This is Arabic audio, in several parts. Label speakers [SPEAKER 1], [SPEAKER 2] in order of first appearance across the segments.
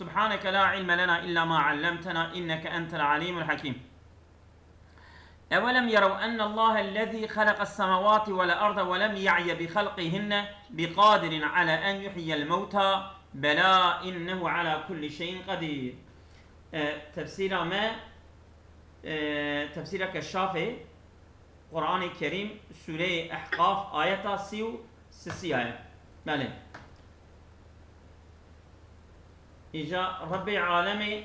[SPEAKER 1] سبحانك لا علم لنا إلا ما علمتنا إنك أنت العليم الحكيم. أولم يروا أن الله الذي خلق السماوات والأرض ولم يعي بخلقهن بقادر على أن يحيي الموتى بلى إنه على كل شيء قدير. تفسير ما تفسير كشافه قرآن الكريم سورة أحقاف آية 36 بله إجا رب العالمين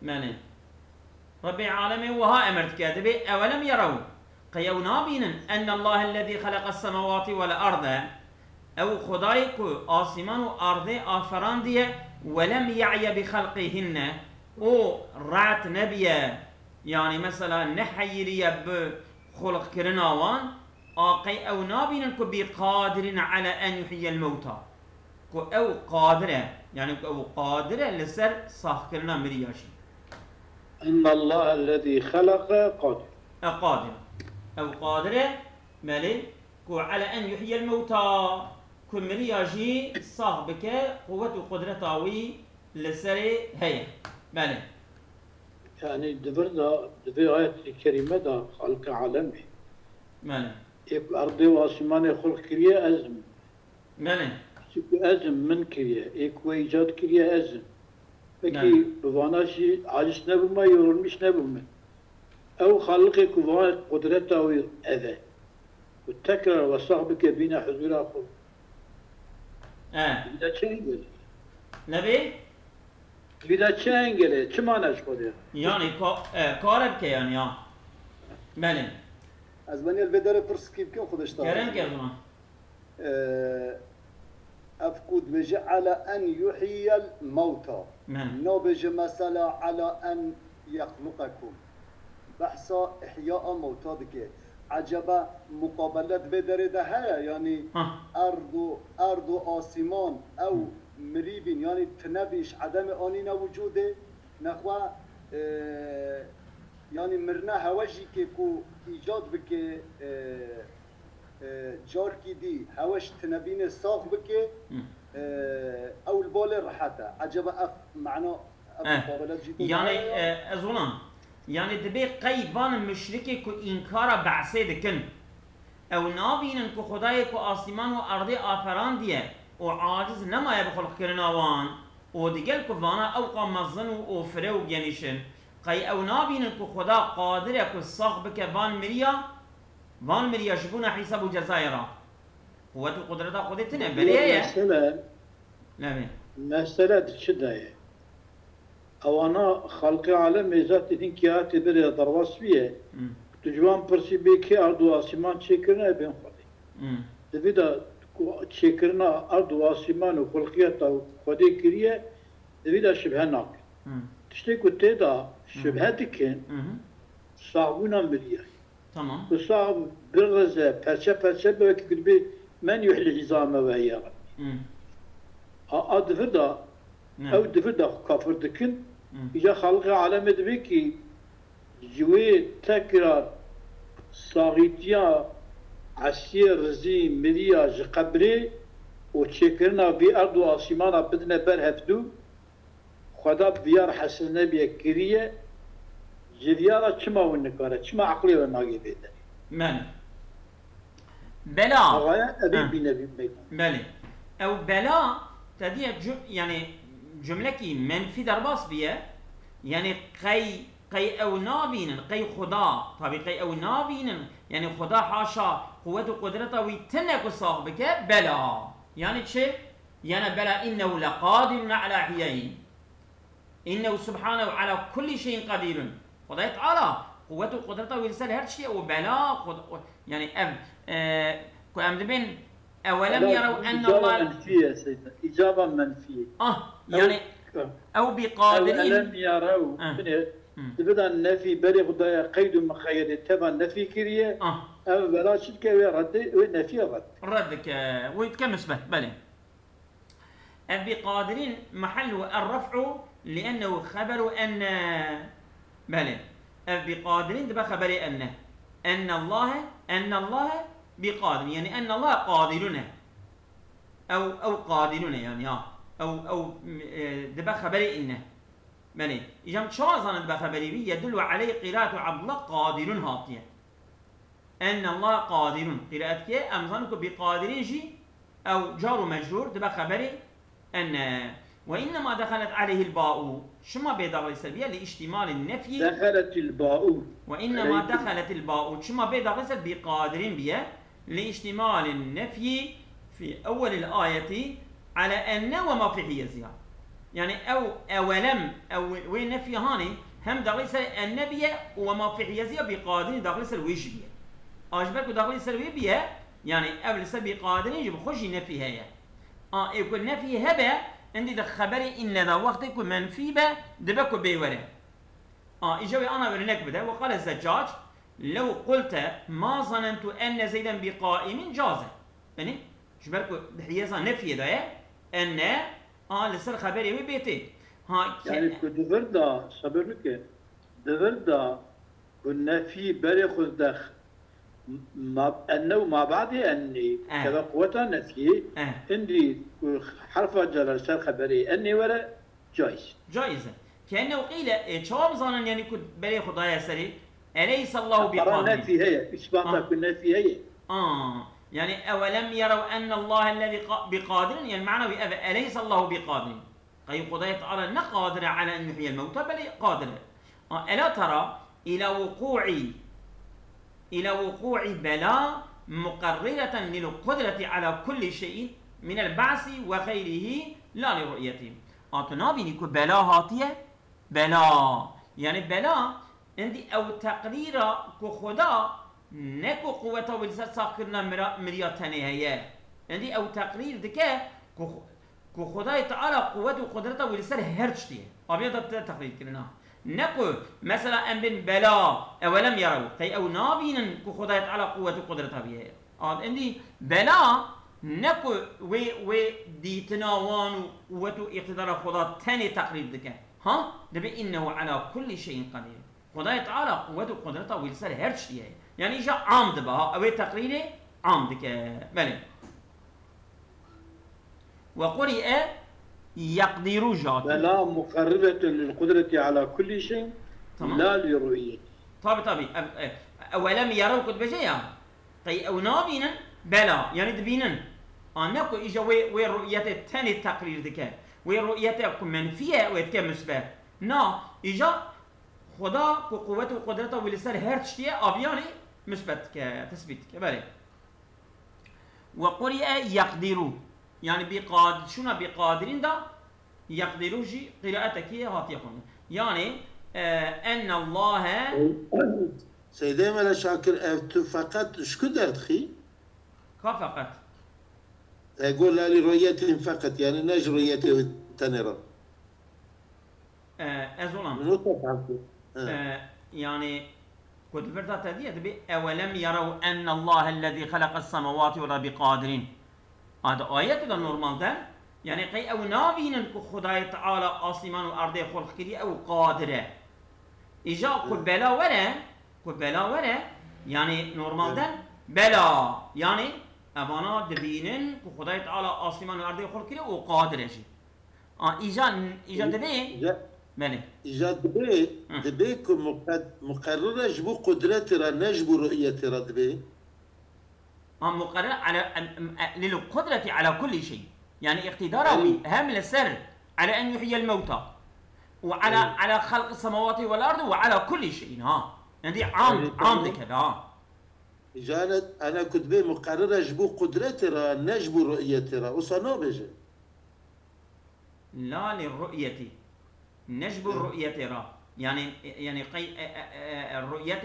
[SPEAKER 1] ماله رب العالمين وها أمرت كاتبه أولم يروا قيونا بينا أن الله الذي خلق السماوات والأرض أو خدايك آسمان وأرض آفران ديه ولم يعي بخلقهن او رعت نبيه يعني مثلا نحيي لي بخلق كرناوان آقي أو نابين كو بقادر على أن يحيي الموتى كو أو قادرة يعني أو قادرة لسر صح كرنا مرياشي
[SPEAKER 2] إن الله الذي خلق قادر
[SPEAKER 1] قادر أو قادرة مالي كو على أن يحيي الموتى كو مرياشي صح بك قوة وقدرة وي لسر هي مالي
[SPEAKER 2] يعني دبرنا آية الكريمة دا خلق عالمي
[SPEAKER 1] مالي
[SPEAKER 2] يك أرضي واسمان خلق كريا أزم
[SPEAKER 1] مالي
[SPEAKER 2] أزم من كريا يك وإيجاد كريا أزم فكي بفاناشي عاجز نبوما يورمش نبوما أو خلق كفان قدرته وأذى والتكرر وصاحبك بين حضور آخر إذا تشنجل
[SPEAKER 1] نبي
[SPEAKER 2] إذا تشنجل شو معناش قدر
[SPEAKER 1] يعني كارب كيان يا بله
[SPEAKER 3] از من الفيدر برس كيف كم خدش
[SPEAKER 1] كرم كرم
[SPEAKER 3] أفقد بجي على أن يحيي الموتى نو بجي مثلا على أن يخلقكم بحثا إحياء موتى دكي عجبا مقابلة بدر ده يعني أرض آسمان أو مريبين يعني تنبيش عدم آنين وجوده نخوا يعني مرنا هواجي كيكو إيجاد بك جار کی دی هواش تنبین ساخ بکه او البال راحته عجب اف معنا مقابلات جدا
[SPEAKER 1] يعني ازونا يعني دبي قيبان مشركي كو انكار بعثه دكن او نابين كو خدای كو آسمان و ارض آفران دیه و عاجز نما بخلق کرناوان و دیگل كو وانا او قامزن و فره و گنیشن قي او نابين كو خدا قادر كو ساخ بك وان مريا شبونا حساب جزائرا قوة القدرة قدرتنا بليه
[SPEAKER 2] مسألة شدة أو أنا خلق عالم ذات إنكيات بري درواس فيه تجوان برسي بيكي أرض واسمان تشكرنا بين خدي دفيدا تشكرنا أرض واسمان وخلقية خدي كريه دفيدا شبه ناك تشتكو تيدا شبه دكين صعبونا مريا
[SPEAKER 1] تمام
[SPEAKER 2] وصعب بالرزة فرشة بك من يحلي عظامه وهي غني أدفدا أو دفدا كافر دكن إجا خلق عالم دبيكي جوي تكرار صاغيتيا عسير رزي مريا جقبري وتشكرنا بأرض واسمانا بدنا برهفدو خدا بيار حسن نبي كريه جديارة كما ونكارة كما عقلي وناقي بيدا
[SPEAKER 1] مالي بلا
[SPEAKER 2] أغاية أبي بنبي بيدا
[SPEAKER 1] مالي أو بلا تدي يعني جملة كي منفي درباس بيه يعني قي أو نابين قي خدا طبي قي أو نابين يعني خدا حاشا قوة وقدرته ويتنك صاحبك بلا يعني شيء يعني بلا إنه لقادر على إحيائه إنه سبحانه على كل شيء قدير خدای تعالی قوت و قدرت و ارسال هر چیه و بلا يعني كو ام دبين اولم يروا ان الله
[SPEAKER 2] منفيه سيدنا اجابه منفيه
[SPEAKER 1] يعني او بقادرين
[SPEAKER 2] اولم يروا تبدا النفي بلغ ضيا قيد مخيل تبع النفي كريه او بلا شك رد نفي
[SPEAKER 1] ردك ويتكم اثبت بلى بقادرين محل الرفع لانه خبر ان بله بقادرين دبا خبري أن الله بقادر يعني أن الله قادرنا أو قادرنا يعني او دبا خبري انه بله اجام شازن دبا خبري بي يدل عليه قراءة عبد الله قادر هاتيه ان الله قادر قراءة كي امزانك بقادرين جي او جار مجرور دبا خبري ان وانما دخلت عليه الباء شما بيدغل سلبيه لاشتمال النفي
[SPEAKER 2] دخلت الباء
[SPEAKER 1] وانما دخلت الباء شما بيدغل بقادرين بيه لاشتمال النفي في اول الايه على ان وما في حيزها يعني او اولم او وين نفي هاني هم دغل النبي وما في حيزها بقادرين دغل الوجبيه اجبرك دغل الوجبيه يعني اول سبي قادرين يجب خشي نفي هي يكون نفي هبه عندي ده خبري ان ذا وقت يكون منفي به دبكو بيوره اجابي انا ورنك بده وقال الزجاج لو قلت ما ظننت ان زيدا بقائم جاز يعني شبركو بحيزه نفي ده ان لسر خبري بيتي
[SPEAKER 2] يعني كدفردا صبرك دفردا كنا في بري خذ ما انه ما بعد اني كذا قوة نفي عندي حرف جر سر خبري اني ولا
[SPEAKER 1] جائزة كأنه قيل شو ظنن يعني كنت بري خدايا سري أليس الله بقادر
[SPEAKER 2] نفي هي إثبات كنا في هي
[SPEAKER 1] يعني أولم يروا أن الله الذي بقادر يعني معنى أليس الله بقادر قيل خدايا تعالى نقادر على أن يحيي الموتى بل قادر ألا ترى إلى وقوع بلاء مقررة للقدرة على كل شيء من البعث وخيره لا لرؤيته تنابين يكون بلاء هاتية بلاء يعني بلاء عندي أو تقرير كخدا نكو قوة ولسا ساكرنا مرياتني هي عندي أو تقرير دكا كخدا تعالى قوة وقدرته ولسا هرشتي أبيض تقرير كرنا نقول مثلا ان بن بلا اولم يروا كي او نابين كخدايت على قوه قدرتها بيه عندي بلا نقول وي ديتناوان قوه اقتدار خدا ثاني تقرير دك دبي انه على كل شيء قدير خدايت على قوه قدرتها ويلسر هر شيء يعني جاء عمد بها او تقرير عمد بله وقرئ يقدر جات
[SPEAKER 2] بلا مقربة للقدرة على كل شيء لا لرؤيته
[SPEAKER 1] طبي أولم يروا كنت بجيا طي أو نابينا بلا يعني دبينا أنكو إجا وي رؤيته الثاني التقرير ذكا وي رؤيته منفية ويتكا مثبت نا إجا خدا قوته وقدرته ولسر هرتشتيا أبياني مثبت كتثبيت كبالي وقرئ يقدروا يعني شنو بقادرين ده يقدروا جي قراءتك هي هاتيكم يعني ان الله
[SPEAKER 4] سيدي ملا شاكر فقط شكو درتخي
[SPEAKER 1] فقط
[SPEAKER 4] يقول لا لرؤيتهم فقط يعني نج رؤيته تنرى
[SPEAKER 1] أظن يعني كنت فردا تدي تبي أولم يروا أن الله الذي خلق السماوات والأرض بقادر هذا آية نورمال ده يعني قي أو نابين خداي تعالى آسمان والأرض خلق كذي أو قادرة إجا كبلا ولا يعني نورمال ده بلا يعني أبانا دبينن خداي تعالى آسمان والأرض خلق كذي أو قادرة شيء إجا دبي بله
[SPEAKER 4] إجا دبي مقررة جبو قدرة را نجبو رؤية را دبي
[SPEAKER 1] مقرر على للقدرة على كل شيء يعني اقتداره هم للسر على أن يحيي الموتى وعلى خلق السماوات والأرض وعلى كل شيء يعني عام كذا
[SPEAKER 4] جانت أنا كنت بي مقررة جبو قدرة را نجبو رؤية را وصنو بيجي
[SPEAKER 1] لا للرؤية نجبو الرؤية را يعني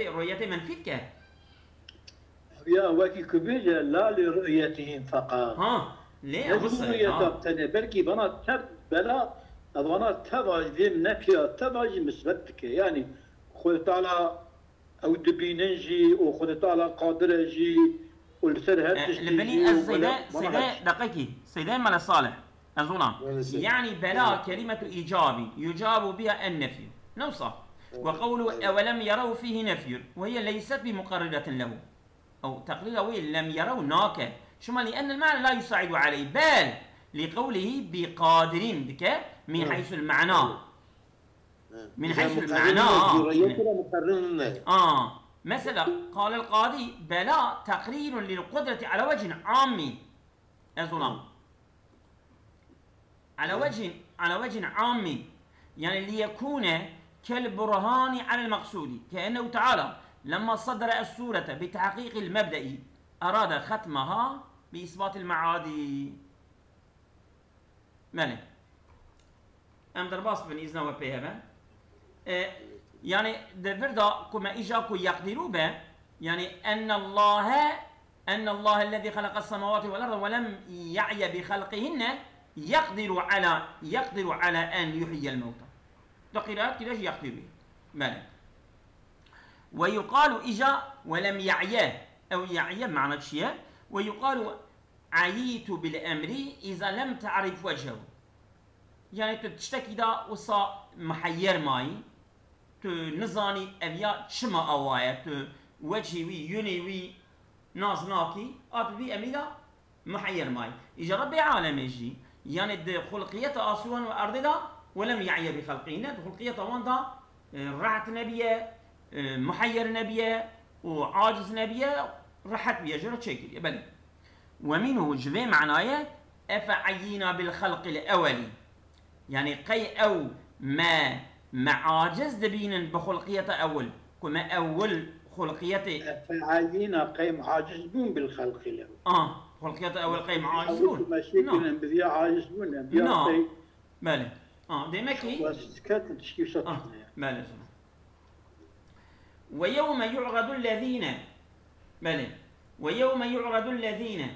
[SPEAKER 1] الرؤية منفيك
[SPEAKER 2] يا وكي كبيجة لا لرؤيتهم فقط
[SPEAKER 1] ليه
[SPEAKER 2] أبصر بلكي بنا بلا أبنا تبع ذيم نفيا تبع مثبتك يعني خذ تعالى أو دبينجي وخذ تعالى قادرجي والسر هاتش
[SPEAKER 1] لبني سيدا دقيقي سيدان مال الصالح أظن يعني بلا كلمة إيجابي يجاب بها النفي نوصح وقول أولم يروا فيه نفي وهي ليست بمقررة له أو تقريره لم يروا ناك شما لأن المعنى لا يساعد عليه بل لقوله بقادرين بك من حيث المعنى من حيث المعنى مثلا قال القاضي بلى تقرير للقدرة على وجه عام أظن على وجه عام يعني ليكون كالبرهان على المقصود كأنه تعالى لما صدر السورة بتحقيق المبدأ أراد ختمها بإثبات المعادي ماله أم درباس بن إذن وبيها يعني دفردا كما إجاكو يقدروا به يعني أن الله الذي خلق السماوات والأرض ولم يعي بخلقهن يقدر على أن يحيي الموتى تقريرات كده يقدر به ماله ويقال إجا ولم يعيه أو يعيه معنى شيء ويقال عييت بالأمر إذا لم تعرف وجهه يعني تشتكي دا وصا محير ماي نزاني أبيا شما أوايا وجهي وي يوني وي ناز ناكي أتبي أميدا محير ماي إجا ربي عالم يجي يعني د خلقية آسوان وأرض دا ولم يعي بخلقينا خلقية وان دا رعت نبيه محير نبيه وعاجز نبيه رحت بيه جرى تشكل بل ومنه جبه معناه أفعينا بالخلق الأولي يعني قي أو ما معاجز دبين بخلقية أول كما أول خلقية
[SPEAKER 2] أفعينا قي معاجزون بالخلق الأول
[SPEAKER 1] خلقية أول قي معاجزون
[SPEAKER 2] مشاكل أنبياء عاجزون أنبياء قي
[SPEAKER 1] بله ديمكي
[SPEAKER 2] وسكات تشكيل شطح
[SPEAKER 1] بله ويوم يعرض الذين بله ويوم يعرض الذين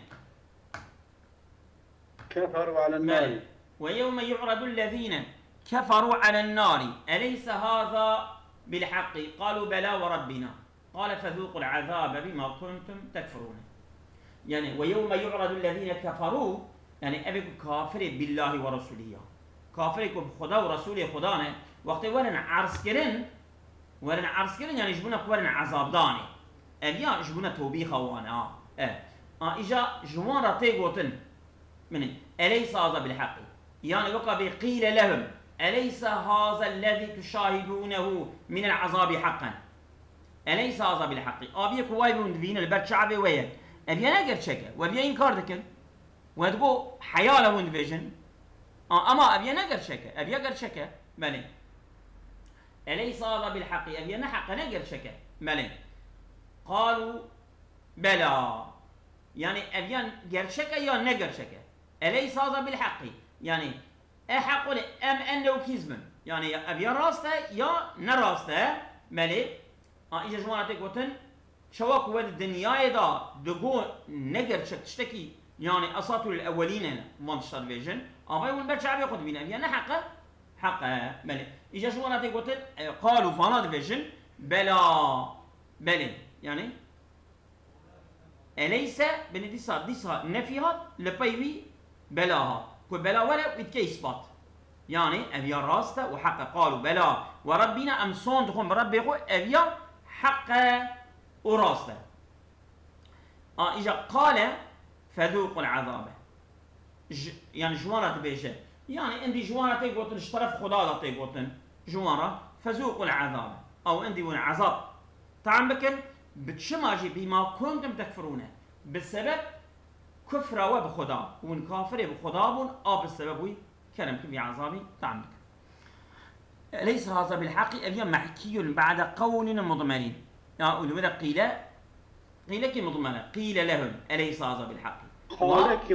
[SPEAKER 2] كفروا على النار
[SPEAKER 1] ويوم يعرض الذين كفروا على النار أليس هذا بالحق قالوا بلى وربنا قال فذوقوا العذاب بما كنتم تكفرون يعني ويوم يعرض الذين كفروا يعني أبيكم كافر بالله ورسوله كافركم خدا ورسوله خدانه وقت ورن عرس كرن يعني جبنا ورن عذاب داني أبيا جبنا توبيخ وانا إجا جوان رتيغوتن من أليس هذا بالحق يعني وقع قيل لهم أليس هذا الذي تشاهدونه من العذاب حقا أليس هذا بالحق أبيا كوايبون دفين البرد شعبي ويا أبيا نقر شكا وأبيا إنكار دكن وتقول حياله وندفيجن أما أبيا نقر شكا أبيا قر شكا مالي أليس هذا بالحق أبيا نحق نقر شكا مالي قالوا بلى يعني أبيان قرشك يا نقرشك أليس هذا بالحق يعني أحق أم أنه كذب يعني أبيان راسته يا نراسته مالي إجا جوانتك وطن شواك ود الدنيا دا دقو نقرشك تشتكي يعني أساطير الأولين مانشستر فيجن أما يقول بشعب ياخذ بينا أبيان حقه مالي إجا جوانتك وطن قالوا فانا فيجن بلى يعني أليس ديسا نفيها لبيوي بلاها كل بلا ولا ويتكي إثبات يعني أبيا راسته وحق قالوا بلا وربنا أم صندقهم بربكم أبيا حق وراسته إذا قال فذوقوا العذاب يعني جوارة بيجة يعني عندي جوارة تيقوتن اشترف خدا تيقوتن جوارة فذوقوا العذاب أو عندي ون عذاب تعم بكن بتشماجي بما كنتم تكفرونه بسبب كفر وبخدا ون كافر بخدا بالسبب كلامكم بعذابي تعم بكن ليس هذا بالحق أبيا محكي بعد قول مضمرين يعني وذا قيل كي مضمرة قيل لهم أليس هذا بالحق
[SPEAKER 2] قولك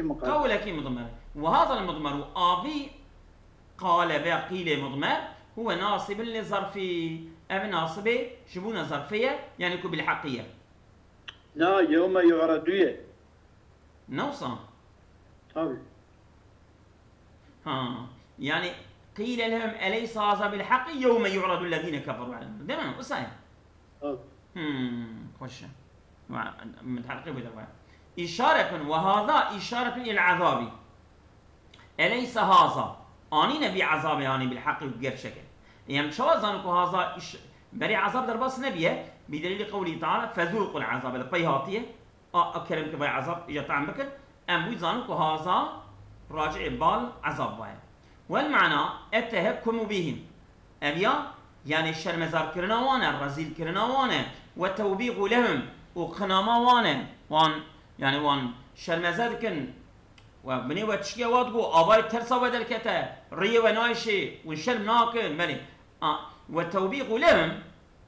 [SPEAKER 2] مضمرة قولك
[SPEAKER 1] مضمرة وهذا المضمر أبي قال بقيل مضمر هو ناصب للظرفي أم ناصبه شبونه ظرفية يعني يكون بالحقية
[SPEAKER 2] لا يوم يعرضوه
[SPEAKER 1] نوصا
[SPEAKER 2] طبعا
[SPEAKER 1] يعني قيل لهم أليس هذا بالحق يوم يعرض الذين كفروا على النار دائما أسايا خوش متحقق بدرجة إشارة وهذا إشارة إلى العذاب أليس هذا آني نبي عذاب يعني بالحق وغير شكل يعني شو ظنكم هذا بري عذاب در بس نبيه بدليل قوله تعالى فذوقوا العذاب القيهاتية أكرم كباي عذاب إجا تعم بكر ام بيزانو هذا راجع بال عذاب باي والمعنى التهكم بهم ابيا يعني الشرمزار كرنا وانا الرزيل كرنا وانا والتوبيخ لهم وقناما وانا وان يعني وان شرمزار كن وبني وتشكي وادقو اباي ترسا ودلكته ري ونايشي والشرم ناكن ملي والتوبيخ لهم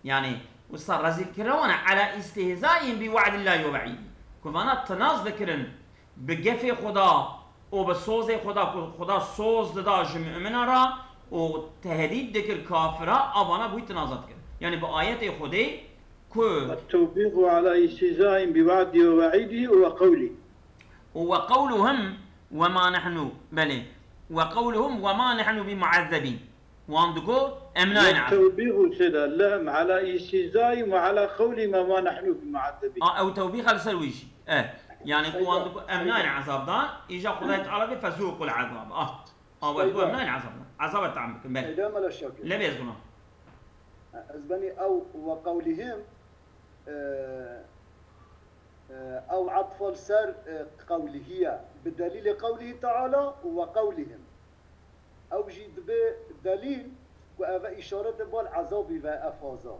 [SPEAKER 1] يعني وصار رزيل كرنا على استهزائهم بوعد الله ووعيده كفانا تناز ذكرن بجفي خدا وبصوز خدا صوز دا جمعنا را وتهديد ذكر كافرة أبانا بوي تنازات كر يعني بآيات خدي
[SPEAKER 2] التوبيخ على استهزائهم بوعده ووعيده
[SPEAKER 1] وقولهم وما نحن بلي وقولهم وما نحن بمعذبين وعندكو امنا نعم
[SPEAKER 2] التوبيخ سيدا لهم على استهزائهم وعلى قولهم وما نحن بمعذبين
[SPEAKER 1] او توبيخ على سلويشي يعني وعندكو امنا عذاب دان اجا خداي تعالى فذوقوا العذاب وعندكو امنا عذاب تعمك بلي
[SPEAKER 3] لا ملا شك
[SPEAKER 1] لا بيزنا
[SPEAKER 3] أزبني أو وقولهم أو عطف السر قوله بدليل قوله تعالى وقولهم أو جيد بدليل وأبا إشارة بالعذاب وأفازا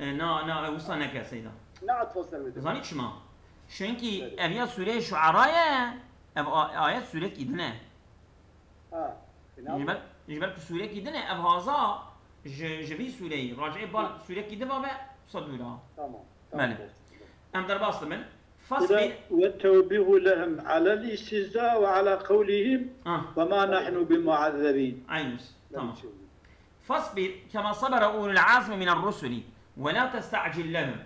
[SPEAKER 1] نا وصلنا يا سيدا
[SPEAKER 3] عطف السر
[SPEAKER 1] زاني شما شنكي أبيا سورة شعراء آيات سورة كيدنا جبال سورة كيدنا أب هذا جبي سورة راجع بال سورة كيدنا بقى صدورها
[SPEAKER 3] تمام
[SPEAKER 1] أم درباص من فصل
[SPEAKER 2] والتوبيخ لهم على الاستهزاء وعلى قولهم وما نحن بمعذبين
[SPEAKER 1] عينس تمام فاصبر كما صبر أولو العزم من الرسل ولا تستعجل لهم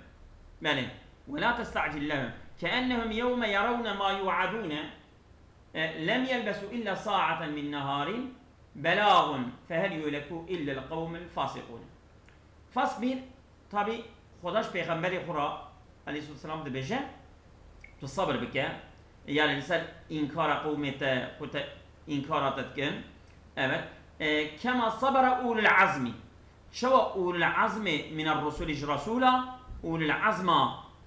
[SPEAKER 1] مالي ولا تستعجل لهم كأنهم يوم يرون ما يوعدون لم يلبسوا إلا ساعة من نهار بلاغ فهل يهلكوا إلا القوم الفاسقون فاصبر طبي خداش بيغمبري خرا عليه الصلاة والسلام دبجة تصبر بك يعني الإنسان إنكار قومته إنكاراتك كما صبر أولو العزم شو أولو العزم من الرسل رسولا أولو العزم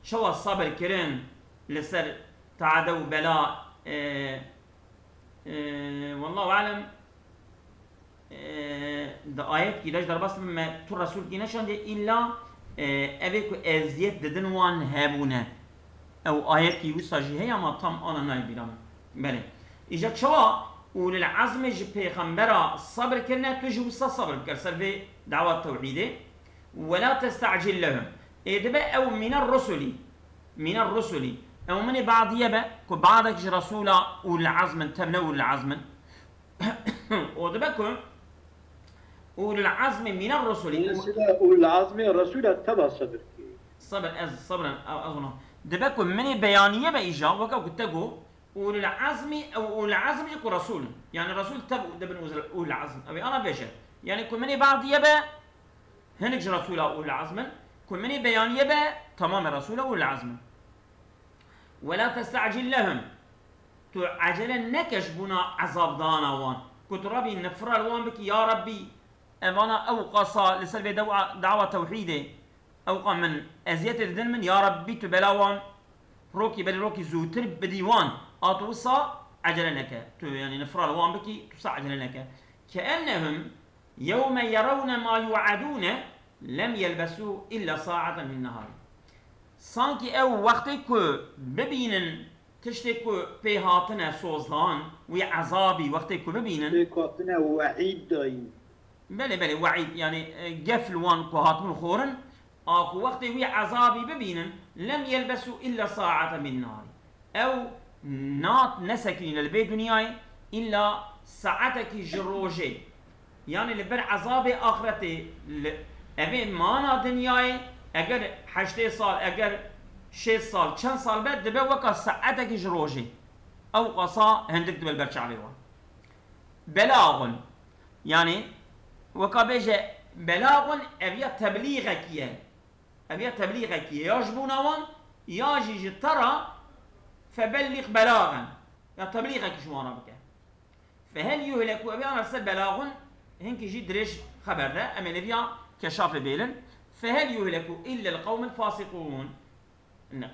[SPEAKER 1] شو الصبر كرن لسر تعدوا بلاء والله أعلم ده آيات كي در بس ما تو رسول كي نشان دي إلا أبيكو أزيت ددنوان هابونه أو آيات كي وساجي هي ما تام أنا ناي بيرام بله إجا شوا وللعزم جي بيغمبرا الصبر كنا تجي وسا صبر بكرسل في دعوة التوحيد ولا تستعجل لهم إدبا أو من الرسل أو من بعض يبا كو بعضك رسولا وللعزم تبنوا للعزم ودبكم وللعزم من الرسل
[SPEAKER 2] وللعزم الرسول تبع صبر
[SPEAKER 1] صبر أظن دبكم من بيانية بإيجا وكو كتقو وللعزم أو العزم يكون رسول يعني الرسول تبع دبن وللعزم أبي أنا بيشة يعني كل من بعض يبا هنك رسول وللعزم كل من بيان يبا تمام رسول وللعزم ولا تستعجل لهم تعجل نكش بنا عذاب دانا وان كنت ربي نفر الوان بك يا ربي أنا أوقصا لسلب دعوة توحيده أوقع من أزيات الدين من يا ربي تبلاوان روكي بل روكي زوتر بديوان أتوصى عجلنك يعني نفر الوان بك توصى عجلنك كأنهم يوم يرون ما يوعدون لم يلبسوا إلا ساعة من النهار سانكي أو وقتك ببينن تشتكو بهاتنا سوزان وعذابي وقتك ببينن
[SPEAKER 2] بهاتنا وعيد دايم
[SPEAKER 1] بلي وعيد يعني قفل وان كهاتون خورن اكو وقت وي عذابي ببينن لم يلبسوا الا ساعة من النهار او نات نسكن للبيت دنياي الا ساعتك جروجي يعني لبر عذاب اخرتي ابي مانا دنياي اگر 8 سال اگر 6 سال چند سال بعد دبه وكا ساعتك جروجي او قصا هندك دبل برشعبي بلاغ يعني وكا بيجي بلاغ ابيا تبليغك يجبون وان ياجي ترى فبلغ بلاغا يا تبليغك شو انا بك فهل يهلك ابي انا ارسل بلاغ هنك جي دريش خبر ده اما نبيا كشاف بيلن فهل يهلك الا القوم الفاسقون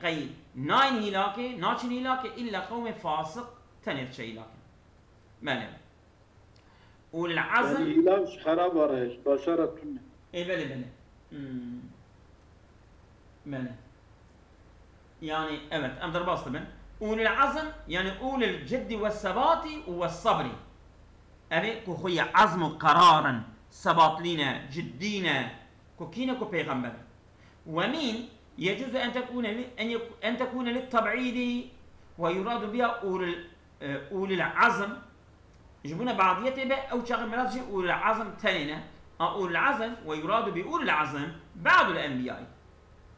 [SPEAKER 1] قي ناين هلاكي ناشن هلاكي إلا قوم فاسق تنيت شيء هلاكي بله والعزم
[SPEAKER 2] يعني هلاك خراب ورهش بشرة كنا
[SPEAKER 1] إيه بله بله يعني أبد أم درباس طبعا أول العزم يعني أول الجد والثبات والصبر أبي كخويا عزم قرارا ثبات لنا جدينا كوكينا كو بيغمبر ومين يجوز أن تكون للتبعيد ويراد بها أول العزم يجبون بعضيته به أو شغل مرات أول العزم تانينا أول العزم ويراد بأول العزم بعض الأنبياء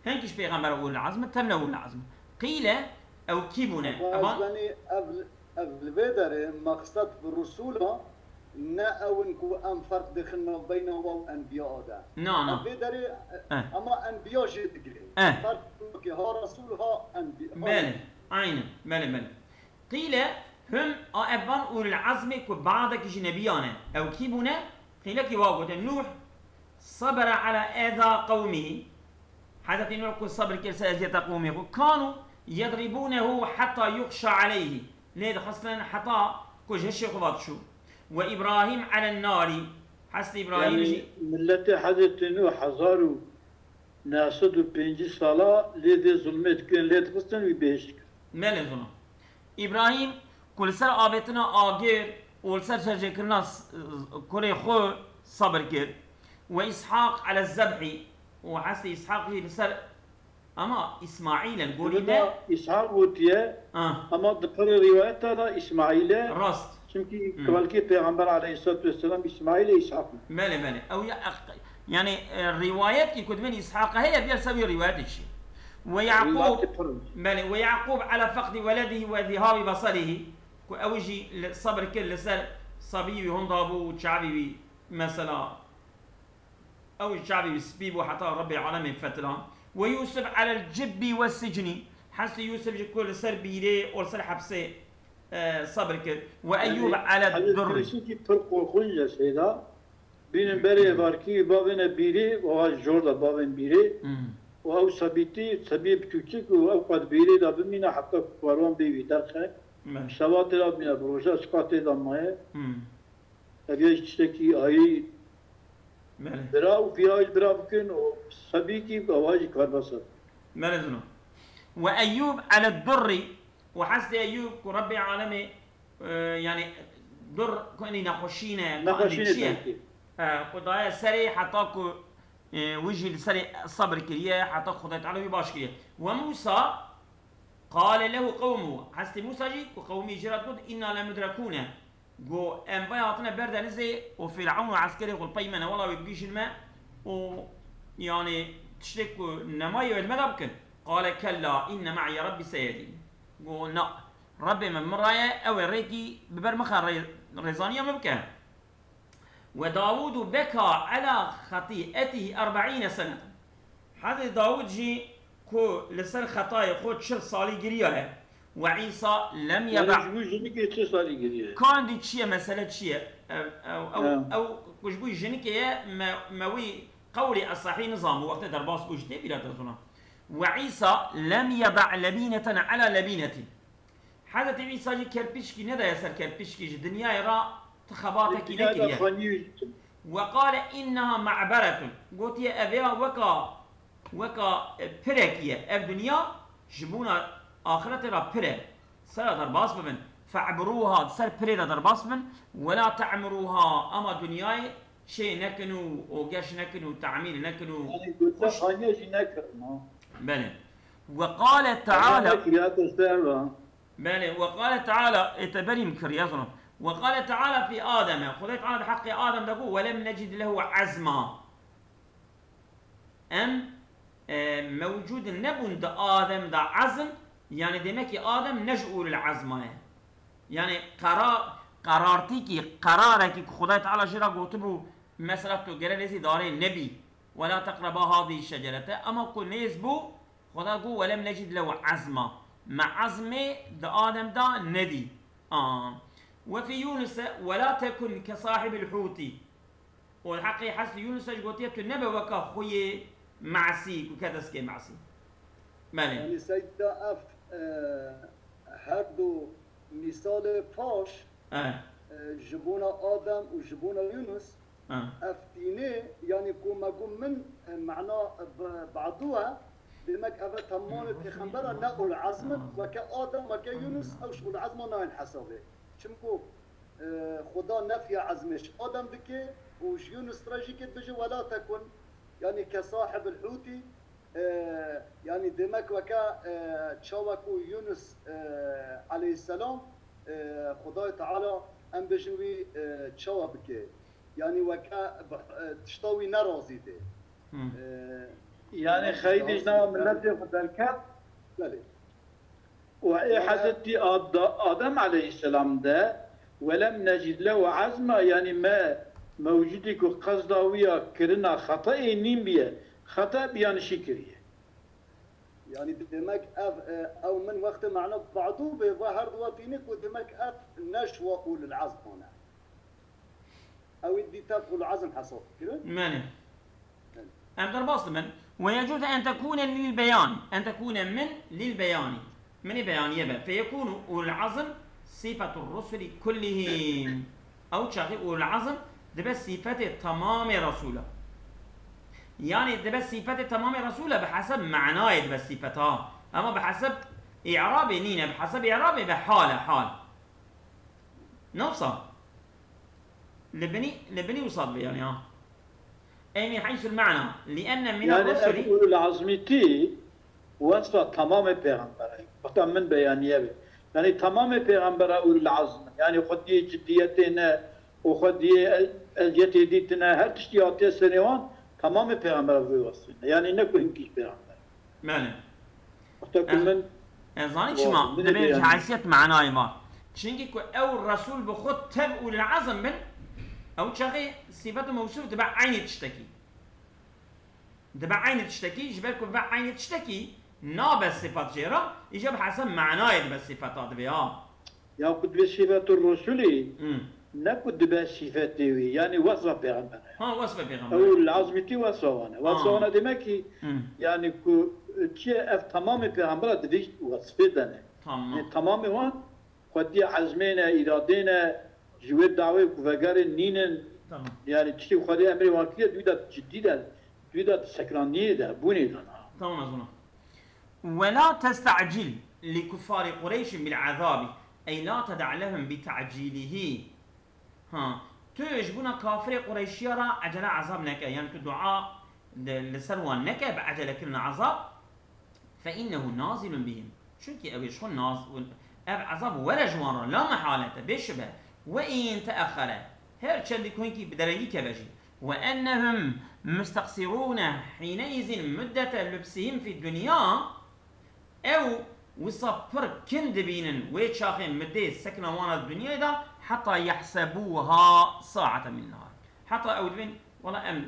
[SPEAKER 1] هنكش بيغمبر أول العزم تمنا أول العزم قيل أو كيبونا
[SPEAKER 3] يعني قبل بدر مقصد بالرسول نا أو نكو أم فرق دخلنا بينهم وأنبياء ده
[SPEAKER 1] نعم
[SPEAKER 3] بدر أما أنبياء جد فرق ها رسول ها أنبياء
[SPEAKER 1] بله عين بله قيل هم أبان أول العزم كبعضك جنبيانا أو كيبونا قيل كي واقوة نوح صبر على أذى قومه حتى نوح كو صبر كيسا أذية قومه كانوا يضربونه حتى يخشى عليه ليه خاصة حتى كوج هشي خبط شو وإبراهيم على النار حسن إبراهيم
[SPEAKER 2] يعني ملت حضرت نوح حزارو ناسد و 5 سالا لید ظلمت کن لید خستن و بهشت کن
[SPEAKER 1] ماله ظلم إبراهيم كل سر آبتنا آجر والسر شجع كنا كره خو صبر كر وإسحاق على الذبح وحسن إسحاق هي بسر أما إسماعيل الجولي ده
[SPEAKER 2] إسحاق وتيه أما دقر رواية هذا إسماعيل
[SPEAKER 1] راست
[SPEAKER 2] çünkü كبالكي پیغمبر عليه الصلاة والسلام إسماعيل إسحاق
[SPEAKER 1] ماله أو يعني الروايات اللي كتبين إسحاق هي بيسوي روايات الشيء ويعقوب ماله ويعقوب على فقد ولده وذهاب بصره أو يجي الصبر كل سر صبي هندابو وشعبي مثلا أو الشعبي بسبيبو حتى ربي العالمين فترة ويوسف على الجب والسجن حتى يوسف كل سر بيري أو سر حبسه صبر كر وأيوب على الضر.
[SPEAKER 2] هذا فرق وخونجة سيدا بين بري باركي بابنا بيري وهو جوردا بابن بيري وهو سبيتي سبيب كوچك وهو قد بيري دا بمينا حتى كوروان بيبي درخه شوات را بينا بروجا سقاطي دمائه أبيش تشتكي آي برا وفياج برا بكن وسبيكي بواجي كارباسات
[SPEAKER 1] مالذنو وأيوب على الضر وحسد أيوب كربي عالمي يعني در كوني نخشينا خدايا سري حتى كو وجه سري صبر كريه حتى خدايا تعالى باش كريه وموسى قال له قومه حسد موسى جي وقومي جرات قد إنا لمدركون جو أم بيعطنا برد نزي وفرعون عسكري قل بيمنا والله بيجيش الماء ويعني تشتك نماي والمدبكن قال كلا إن معي ربي سيدين قلنا ربي من مرايا أو ريكي ببرمخا ريزانيا مبكى وداود بكى على خطيئته 40 سنة هذا داود جي كو لسر خطايا خود 10 صالي قريها وعيسى لم يبع كان دي تشيه مسألة تشيه أو كشبوي جنكية موي قولي الصحيح نظام وقت درباس بوجتي بلا تظن وعيسى لم يضع لبينة على لبينة حدث عيسى جي كربشكي ندا يسر كربشكي الدنيا يرى تخباتك لك وقال إنها معبرة قلت يا أبيها وكا بركية الدنيا جبونا آخرة را برك سر درباس بمن فعبروها سر برك درباس بمن ولا تعمروها أما دنياي شيء نكنو وقاش نكنو تعميل نكنو بله وقال تعالى بله وقال تعالى اتبري مكريازنا وقال تعالى في آدم خذ تعالى بحق آدم تقول ولم نجد له عزما موجود نبون دا آدم دا عزم يعني دمك آدم نجؤوا للعزمة يعني قرارتي قرارك خذ تعالى جرا قوتبو مثلا تقرأ لسي داري نبي ولا تقربا هذه الشجرة أما كل نيزبو خدا قو ولم نجد له عزمة مع عزمه دا آدم دا ندي وفي يونس ولا تكن كصاحب الحوت والحقي حسب يونس قلت النبي وكا خوي معسي وكذا سكي معسي
[SPEAKER 3] يعني سيدنا اف هردو مثال باش جبونا آدم وجبونا يونس افتيني يعني كما قم من معناه بعضوها بمك أبا تمام بخبرة نقول عزمت وكا آدم وكا يونس أو شغل عزمه ناين حسابه شمكو خدا نفي عزمش آدم بكي وش يونس تراجيك بجي ولا تكن يعني كصاحب الحوتي يعني دمك وكا تشاوكو يونس عليه السلام خدای تعالى ام بجنوي تشاوا بكي يعني وكا تشتوي نرازي دي
[SPEAKER 2] يعني خيدي جناب ملتي خدالكات
[SPEAKER 3] بله
[SPEAKER 2] وإي حدثي آدم عليه السلام ده ولم نجد له عزمه يعني ما موجودك قصداوية كرنا خطأ نيم بيه خطأ بيان شكريه
[SPEAKER 3] يعني دمك او من وقت معنا بعضو بظهر وطينك ودمك نشوى قول العزم هنا او يدي تقول العزم حصل كده
[SPEAKER 1] ماني أمدر باصل من ويجوز أن تكون للبيان للبيان من بيان يبقى فيكون أولو العزم صفة الرسل كلهم أو تشاخي أولو العزم ده بس صفة تمام رسوله يعني ده بس صفة تمام رسوله بحسب معناه ده بس صفتها أما بحسب إعراب نينا بحسب إعراب بحال نفسه لبني وصاد يعني أي من حيث المعنى لأن من
[SPEAKER 2] يعني
[SPEAKER 1] الرسل
[SPEAKER 2] يعني أولو العزمتي وصفة تمام پیغمبره وقتا من بيانيه يعني تمام پیغمبره أولو العزم يعني خدي جديتنا وخدي الجتي ديتنا هر تشتياتي سنوان تمام پیغمبره بوصفنا يعني نكو هنكيش پیغمبره
[SPEAKER 1] ماله
[SPEAKER 2] وقتا كل من
[SPEAKER 1] زاني شما دبي حيثية معناه ما شنكي كو أو الرسول بخد تب أولو العزم من أو تشاغي صفته موصوف تبع عين تشتكي جبالكم تبع عين تشتكي نابس صفات جيرا يجب حسب معناه بس صفات بها
[SPEAKER 2] يا كنت بصفات الرسول نكد بصفاته يعني وصف پیغمبر
[SPEAKER 1] وصف پیغمبر
[SPEAKER 2] او العظمتي وصفانه دمكي يعني كو چه اف تمام پیغمبر دویش وصفه دنه تمام وان خودی عزمنا ارادنا جوه دعوه کوفگر نینن يعني تشتي خودي امري واقعيه دويدا جديده دويدا سكرانيه ده بوني ده
[SPEAKER 1] تمام أظن ولا تستعجل لكفار قريش بالعذاب أي لا تدع لهم بتعجيله تجبنا كافر قريش يرى عجل عذاب نكا يعني تدعاء لسروان نكا بعجل كلنا عذاب فإنه نازل بهم شو كي أبي شو نازل عذاب ولا جوارا لا محالة بشبه وإن تأخر هر شد كونكي بدرجي كبجي وأنهم مستقصرون حينئذ مدة لبسهم في الدنيا أو وصبر كند بينن ويتشاخين مدة سكنة وانا الدنيا دا حتى يحسبوها ساعة من النهار حتى أو دبين والله أم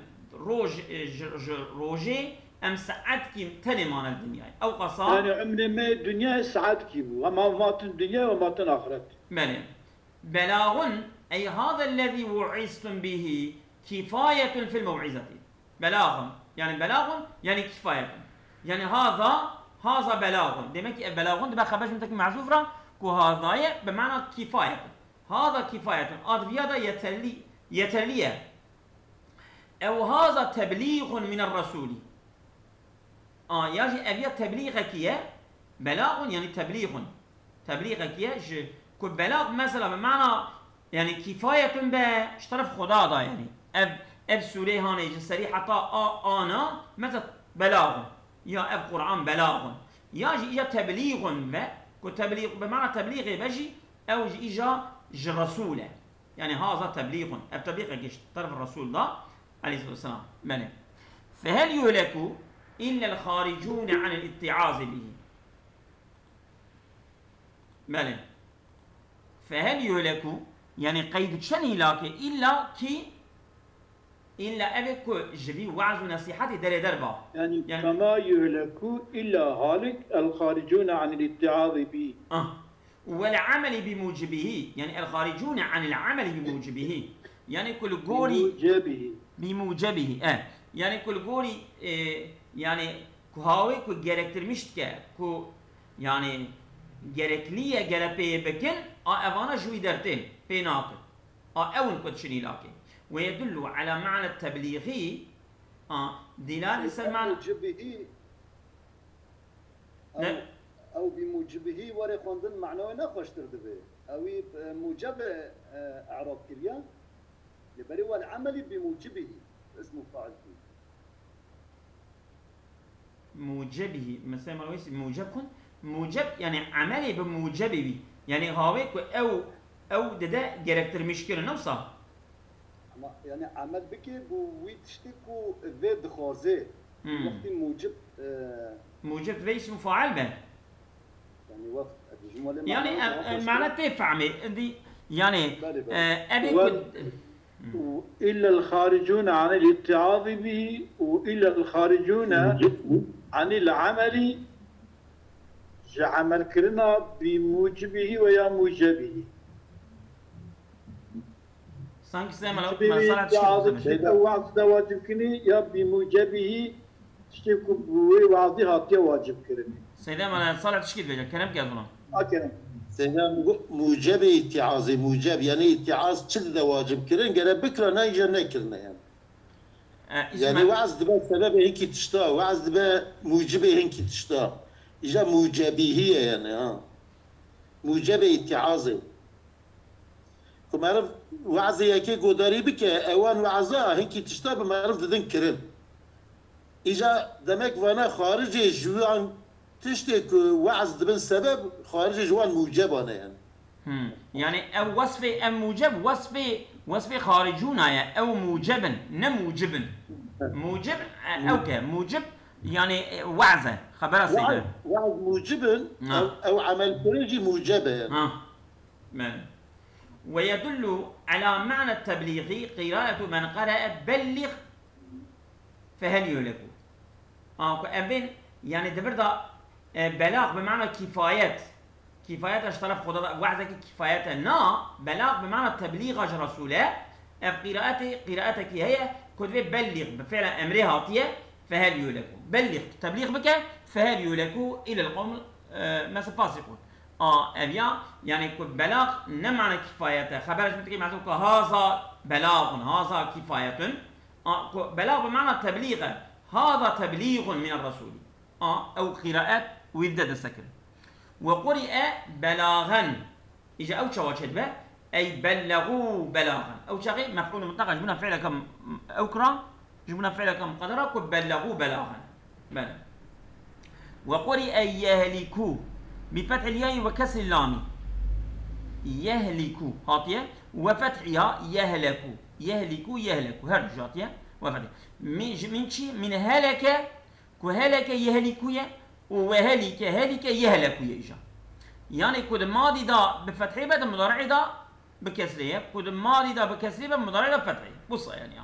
[SPEAKER 1] روجي أم ساعات كيم تلمان الدنيا أو قصار
[SPEAKER 2] يعني عمري ما الدنيا ساعات كيبو وما مات الدنيا ومات الآخرة
[SPEAKER 1] بلاغ أي هذا الذي وعظتم به كفاية في الموعظة بلاغ يعني كفاية يعني هذا بلاغ دمك بلاغ ده خبرش متك معزوف را كو هذا بمعنى كفاية هذا كفاية هذا يتلي أو هذا تبليغ من الرسول يجي أبي تبليغك يا بلاغ يعني تبليغك يا كو بلاغ مثلا بمعنى يعني كفاية باشترف خدا دا يعني أب سورة هاني جسري حتى أنا مثل بلاغ يا أب قرآن بلاغ يا تبليغ كتبليغ بمعنى تبليغ بجي أو إجا رسوله يعني هذا تبليغ أب تبليغ طرف الرسول ده عليه الصلاة والسلام بله فهل يهلك إلا الخارجون عن الاتعاظ به بله فهل يهلك يعني قيد شني لك إلا أبكو جبي وعظ ونصيحتي دربا
[SPEAKER 2] يعني كما يهلك إلا هالك الخارجون عن الاتعاظ به
[SPEAKER 1] والعمل بموجبه يعني الخارجون عن العمل بموجبه يعني كل قولي بموجبه يعني كل قولي يعني كهاوي كو جركتر مشتكه كو يعني جركليه جربي بكن أفانا جوي درتين بيناكل أون كود شني لاكي ويدل على معنى التبليغي دلالة المعنى
[SPEAKER 3] أو بموجبه وري خوندن معناه نخوش تردبه أو موجب إعراب كريان لبري والعمل بموجبه اسمه فاعل فيه
[SPEAKER 1] موجبه مثلا ما لويس موجبكم موجب يعني عملي بموجبه يعني هاويك أو ده جركتر مشكلة نوصل
[SPEAKER 3] يعني عمل بكي بويتشتكو ذي دخوزي وقت موجب
[SPEAKER 1] موجب ذي اسمه فاعل به
[SPEAKER 3] يعني وقت
[SPEAKER 1] يعني معناته تفهمي دي يعني
[SPEAKER 2] أبي إلا الخارجون عن الاتعاظ به وإلا الخارجون عن العمل عمل كرنا بموجبه ويا موجبه
[SPEAKER 1] sanki size mesela
[SPEAKER 2] vaaz da vacib kini ya بموجبه işte bu vaazı hatiye vacib kirini.
[SPEAKER 1] Seydem ana salat şikil verecek. Kerem gel buna.
[SPEAKER 2] Kerem.
[SPEAKER 4] Seydem mucebe itiazı muceb yani itiaz çil de vacib kirin gene bikra nayca ne kirine yani. Yani vaaz da sebebi hinki tişta vaaz da mucebe hinki tişta. İca mucebihiye yani ha. Mucebe itiazı. كمعرف وعزي ياكي قدري بك اوان وعزا هنكي تشتاب معرف ددن كرن اجا دمك وانا خارج جوان تشتك وعز دبن سبب خارج جوان موجب انا
[SPEAKER 1] يعني او وصفي ام موجب وصفي خارجونا او موجبا نموجبا موجب او موجب يعني وعزه خبر سيدنا
[SPEAKER 4] وعز موجبا او عمل فرنجي موجبه
[SPEAKER 1] يعني ويدل على معنى التبليغ قراءة من قرأ بلغ فهل يهلك أبين يعني دبردا بلاغ بمعنى كفايات اشترف خدا وعزك كفايات نا بلاغ بمعنى تبليغ رسوله قراءتك هي كتب بلغ بفعل أمرها هاتية فهل يهلك بلغ تبليغ بك فهل يهلك إلى القوم مثل فاسقون أبيا يعني بلاغ نمعنى كفايته خبرش متكي معزوك هذا بلاغ هذا كفاية بلاغ بمعنى تبليغ هذا تبليغ من الرسول أو قراءات ويبدأ السكن وقرئ بلاغا إجا أو شواجد به أي بلغوا بلاغا أو شغي مفعول مطلق جبنا فعل كم أكرا جبنا فعل كم قدرا بلغوا بلاغا بلى وقرئ يهلكوا بفتح الياء وكسر اللام يهلكوا هاتيه وفتحها يهلكوا هرج هاتيه وفتح من شي من هلك كهلك يهلكوا وهلك يهلكوا يجا يعني كود ماضي دا بفتحه بعد مضارع دا بكسره كود ماضي دا بكسره بعد مضارع دا بفتحه بص يعني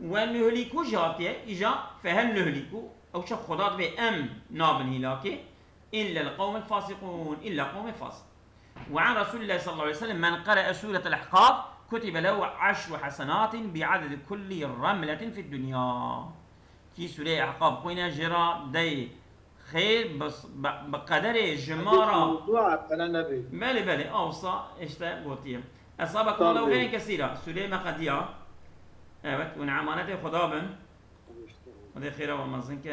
[SPEAKER 1] ونهلكوا جاتيه اجا فهل نهلكوا او شخ خدات بام نابن هلاكي إلا القوم الفاسقون إلا قوم الفاسق وعن رسول الله صلى الله عليه وسلم من قرأ سورة الأحقاف كتب له 10 حسنات بعدد كل رملة في الدنيا كي سورة الأحقاف قوينا جرا دي خير بس بقدر جمارة بلي أوصى اشتا قوتيا أصابكم الله غير كثيرة سورة مقدية ونعمانته خدابا وده خيرا ومزنك